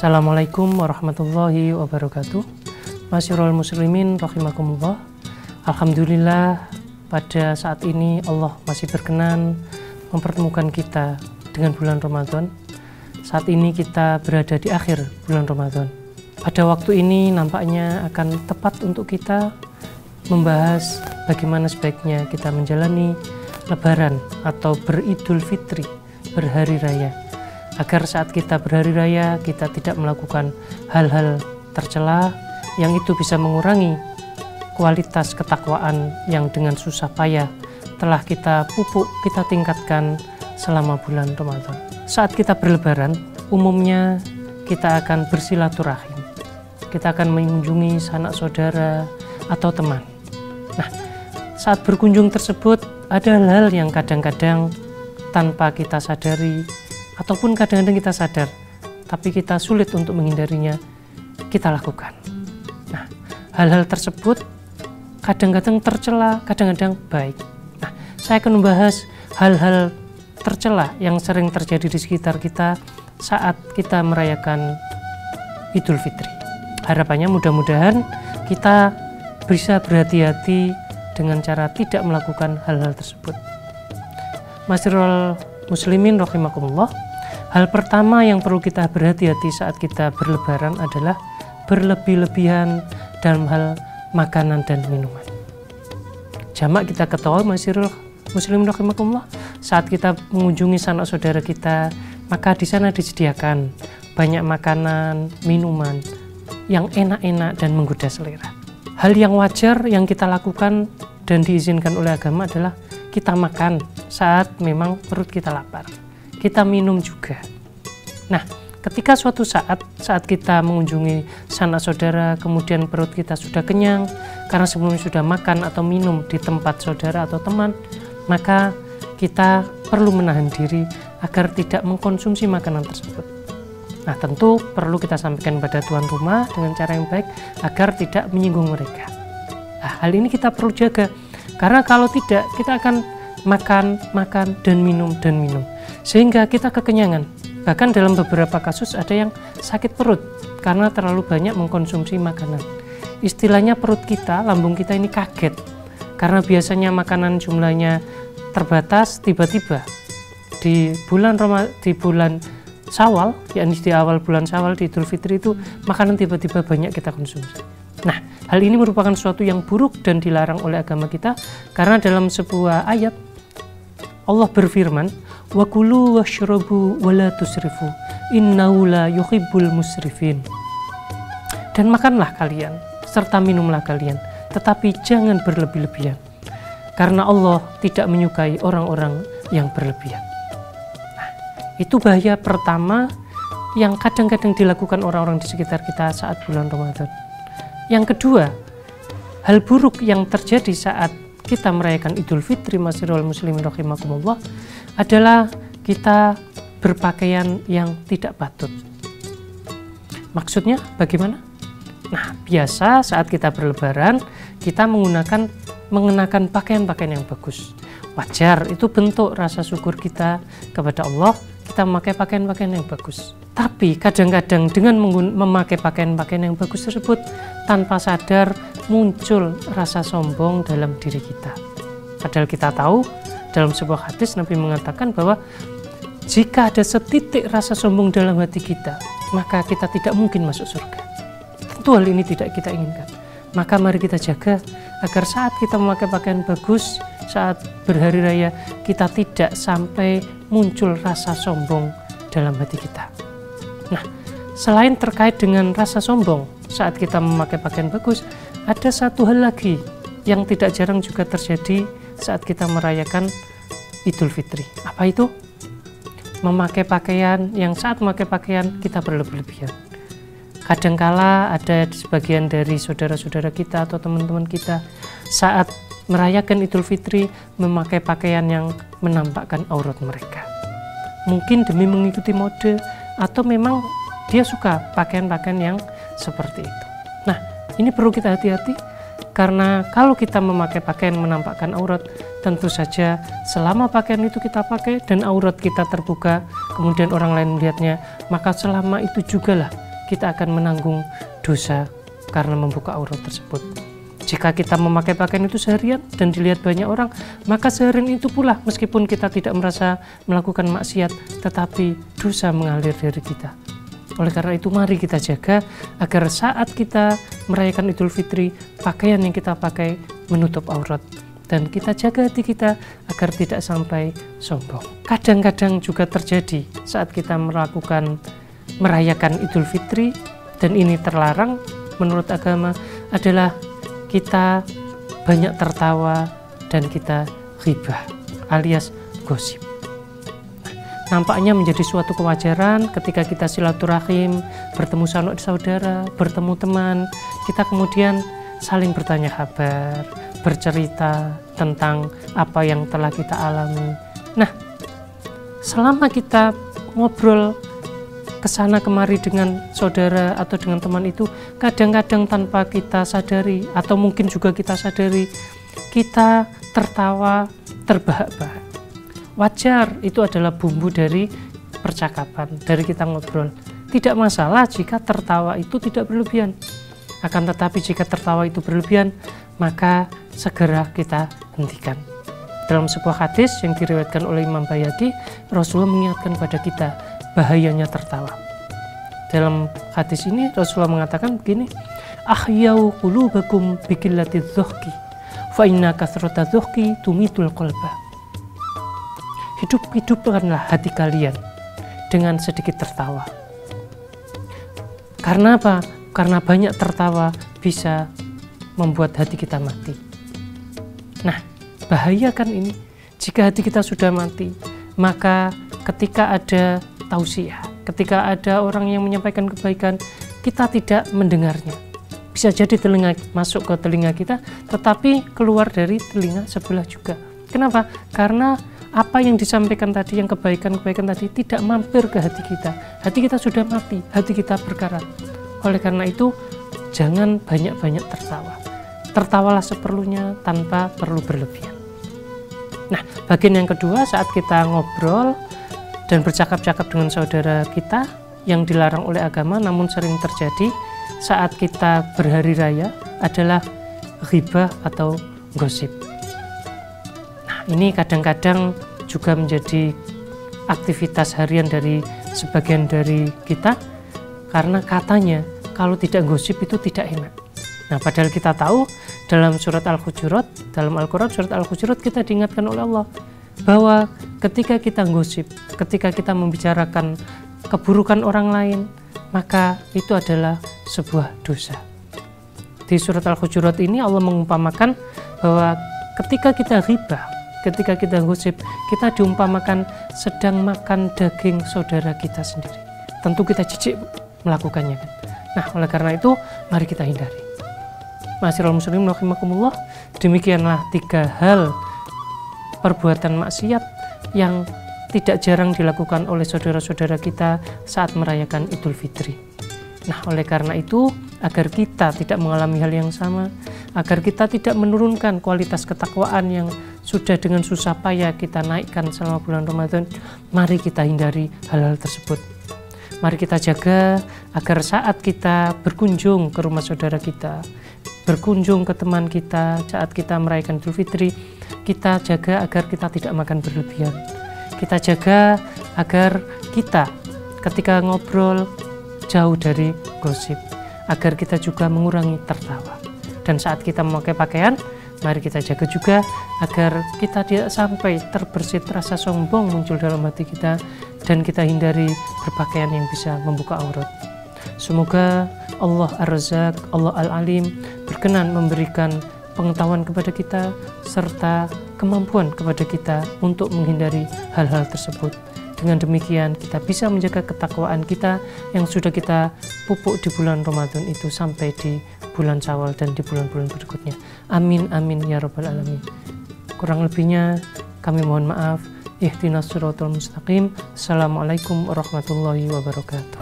Assalamualaikum warahmatullahi wabarakatuh. Masyarul muslimin rahimakumullah. Alhamdulillah pada saat ini Allah masih berkenan mempertemukan kita dengan bulan Ramadan. Saat ini kita berada di akhir bulan Ramadan. Pada waktu ini nampaknya akan tepat untuk kita membahas bagaimana sebaiknya kita menjalani Lebaran atau beridul fitri, berhari raya, agar saat kita berhari raya kita tidak melakukan hal-hal tercela yang itu bisa mengurangi kualitas ketakwaan yang dengan susah payah telah kita pupuk, kita tingkatkan selama bulan Ramadan. Saat kita berlebaran, umumnya kita akan bersilaturahim, kita akan mengunjungi sanak saudara atau teman. Nah, saat berkunjung tersebut ada hal-hal yang kadang-kadang tanpa kita sadari ataupun kadang-kadang kita sadar tapi kita sulit untuk menghindarinya, kita lakukan. Nah, hal-hal tersebut kadang-kadang tercela, kadang-kadang baik. Nah, saya akan membahas hal-hal tercela yang sering terjadi di sekitar kita saat kita merayakan Idul Fitri. Harapannya mudah-mudahan kita bisa berhati-hati dengan cara tidak melakukan hal-hal tersebut. Masyarul muslimin rahimakumullah. Hal pertama yang perlu kita berhati-hati saat kita berlebaran adalah berlebih-lebihan dalam hal makanan dan minuman. Jamak kita ketahui masyarul muslimin rahimakumullah, saat kita mengunjungi sanak saudara kita, maka di sana disediakan banyak makanan, minuman yang enak-enak dan menggoda selera. Hal yang wajar yang kita lakukan dan diizinkan oleh agama adalah kita makan saat memang perut kita lapar. Kita minum juga. Nah, ketika suatu saat kita mengunjungi sanak saudara, kemudian perut kita sudah kenyang karena sebelumnya sudah makan atau minum di tempat saudara atau teman, maka kita perlu menahan diri agar tidak mengkonsumsi makanan tersebut. Nah, tentu perlu kita sampaikan pada tuan rumah dengan cara yang baik agar tidak menyinggung mereka. Nah, hal ini kita perlu jaga, karena kalau tidak kita akan makan dan minum sehingga kita kekenyangan. Bahkan dalam beberapa kasus ada yang sakit perut karena terlalu banyak mengkonsumsi makanan. Istilahnya perut kita, lambung kita ini kaget karena biasanya makanan jumlahnya terbatas, tiba-tiba di bulan Syawal, yakni di awal bulan Syawal di Idul Fitri itu makanan tiba-tiba banyak kita konsumsi. Nah, hal ini merupakan sesuatu yang buruk dan dilarang oleh agama kita, karena dalam sebuah ayat Allah berfirman, wa kulu washrabu wa la tusrifu innahu la yuhibbul musrifin. Dan makanlah kalian serta minumlah kalian, tetapi jangan berlebih-lebihan, karena Allah tidak menyukai orang-orang yang berlebihan. Nah, itu bahaya pertama yang kadang-kadang dilakukan orang-orang di sekitar kita saat bulan Ramadan. Yang kedua, hal buruk yang terjadi saat kita merayakan Idul Fitri, masyarul muslimin rahimakumullah, adalah kita berpakaian yang tidak patut. Maksudnya bagaimana? Nah, biasa saat kita berlebaran kita mengenakan pakaian-pakaian yang bagus. Wajar, itu bentuk rasa syukur kita kepada Allah, kita memakai pakaian-pakaian yang bagus. Tapi kadang-kadang dengan memakai pakaian-pakaian yang bagus tersebut, tanpa sadar muncul rasa sombong dalam diri kita. Padahal kita tahu dalam sebuah hadis Nabi mengatakan bahwa jika ada setitik rasa sombong dalam hati kita, maka kita tidak mungkin masuk surga. Tentu hal ini tidak kita inginkan. Maka mari kita jaga agar saat kita memakai pakaian bagus, saat berhari raya, kita tidak sampai muncul rasa sombong dalam hati kita. Nah, selain terkait dengan rasa sombong saat kita memakai pakaian bagus, ada satu hal lagi yang tidak jarang juga terjadi saat kita merayakan Idul Fitri. Apa itu? Memakai pakaian yang saat memakai pakaian kita berlebih-lebihan. Kadangkala ada sebagian dari saudara-saudara kita atau teman-teman kita saat merayakan Idul Fitri memakai pakaian yang menampakkan aurat mereka. Mungkin demi mengikuti mode atau memang dia suka pakaian-pakaian yang seperti itu. Nah, ini perlu kita hati-hati, karena kalau kita memakai pakaian menampakkan aurat, tentu saja selama pakaian itu kita pakai dan aurat kita terbuka, kemudian orang lain melihatnya, maka selama itu jugalah kita akan menanggung dosa karena membuka aurat tersebut. Jika kita memakai pakaian itu seharian dan dilihat banyak orang, maka seharian itu pula meskipun kita tidak merasa melakukan maksiat, tetapi dosa mengalir dari kita. Oleh karena itu mari kita jaga agar saat kita merayakan Idul Fitri, pakaian yang kita pakai menutup aurat. Dan kita jaga hati kita agar tidak sampai sombong. Kadang-kadang juga terjadi saat kita merayakan Idul Fitri, dan ini terlarang menurut agama, adalah kita banyak tertawa dan kita ghibah alias gosip. Nampaknya menjadi suatu kewajaran ketika kita silaturahim, bertemu saudara, bertemu teman, kita kemudian saling bertanya kabar, bercerita tentang apa yang telah kita alami. Nah, selama kita ngobrol kesana kemari dengan saudara atau dengan teman itu, kadang-kadang tanpa kita sadari atau mungkin juga kita sadari, kita tertawa terbahak-bahak. Wajar, itu adalah bumbu dari percakapan, dari kita ngobrol. Tidak masalah jika tertawa itu tidak berlebihan. Akan tetapi jika tertawa itu berlebihan, maka segera kita hentikan. Dalam sebuah hadis yang diriwayatkan oleh Imam Bayhaqi, Rasulullah mengingatkan pada kita bahayanya tertawa. Dalam hadis ini Rasulullah mengatakan begini, ahyau qulubakum biqillatiz zuhki fa inna kathrata zuhki tumitul qalba. Hidupkanlah hati kalian dengan sedikit tertawa. Karena apa? Karena banyak tertawa bisa membuat hati kita mati. Nah, bahaya kan ini. Jika hati kita sudah mati, maka ketika ada tausiah, ketika ada orang yang menyampaikan kebaikan, kita tidak mendengarnya. Bisa jadi telinga masuk ke telinga kita, tetapi keluar dari telinga sebelah juga. Kenapa? Karena apa yang disampaikan tadi, yang kebaikan-kebaikan tadi tidak mampir ke hati kita. Hati kita sudah mati, hati kita berkarat. Oleh karena itu, jangan banyak-banyak tertawa. Tertawalah seperlunya tanpa perlu berlebihan. Nah, bagian yang kedua, saat kita ngobrol dan bercakap-cakap dengan saudara kita yang dilarang oleh agama namun sering terjadi saat kita berhari raya adalah ghibah atau gosip. Nah, ini kadang-kadang juga menjadi aktivitas harian dari sebagian dari kita, karena katanya kalau tidak gosip itu tidak enak. Nah, padahal kita tahu dalam surat Al-Hujurat, dalam Al-Quran surat Al-Hujurat kita diingatkan oleh Allah bahwa ketika kita gosip, ketika kita membicarakan keburukan orang lain, maka itu adalah sebuah dosa. Di surat Al-Hujurat ini Allah mengumpamakan bahwa ketika kita ghibah, ketika kita gosip, kita diumpamakan sedang makan daging saudara kita sendiri. Tentu kita jijik melakukannya kan. Nah, oleh karena itu mari kita hindari. Ma'asyiral muslimin rahimakumullah, demikianlah 3 hal perbuatan maksiat yang tidak jarang dilakukan oleh saudara-saudara kita saat merayakan Idul Fitri. Nah, oleh karena itu, agar kita tidak mengalami hal yang sama, agar kita tidak menurunkan kualitas ketakwaan yang sudah dengan susah payah kita naikkan selama bulan Ramadan, mari kita hindari hal-hal tersebut. Mari kita jaga agar saat kita berkunjung ke rumah saudara kita, berkunjung ke teman kita saat kita merayakan Idul Fitri, kita jaga agar kita tidak makan berlebihan. Kita jaga agar kita ketika ngobrol jauh dari gosip, agar kita juga mengurangi tertawa. Dan saat kita memakai pakaian, mari kita jaga juga agar kita tidak sampai terbersit rasa sombong muncul dalam hati kita, dan kita hindari berpakaian yang bisa membuka aurat. Semoga Allah Ar-Razzaq, Allah Al-Alim berkenan memberikan pengetahuan kepada kita serta kemampuan kepada kita untuk menghindari hal-hal tersebut. Dengan demikian kita bisa menjaga ketakwaan kita yang sudah kita pupuk di bulan Ramadan itu sampai di bulan Syawal dan di bulan-bulan berikutnya. Amin amin ya rabbal alamin. Kurang lebihnya kami mohon maaf. Ihdinas siratal mustaqim. Assalamualaikum warahmatullahi wabarakatuh.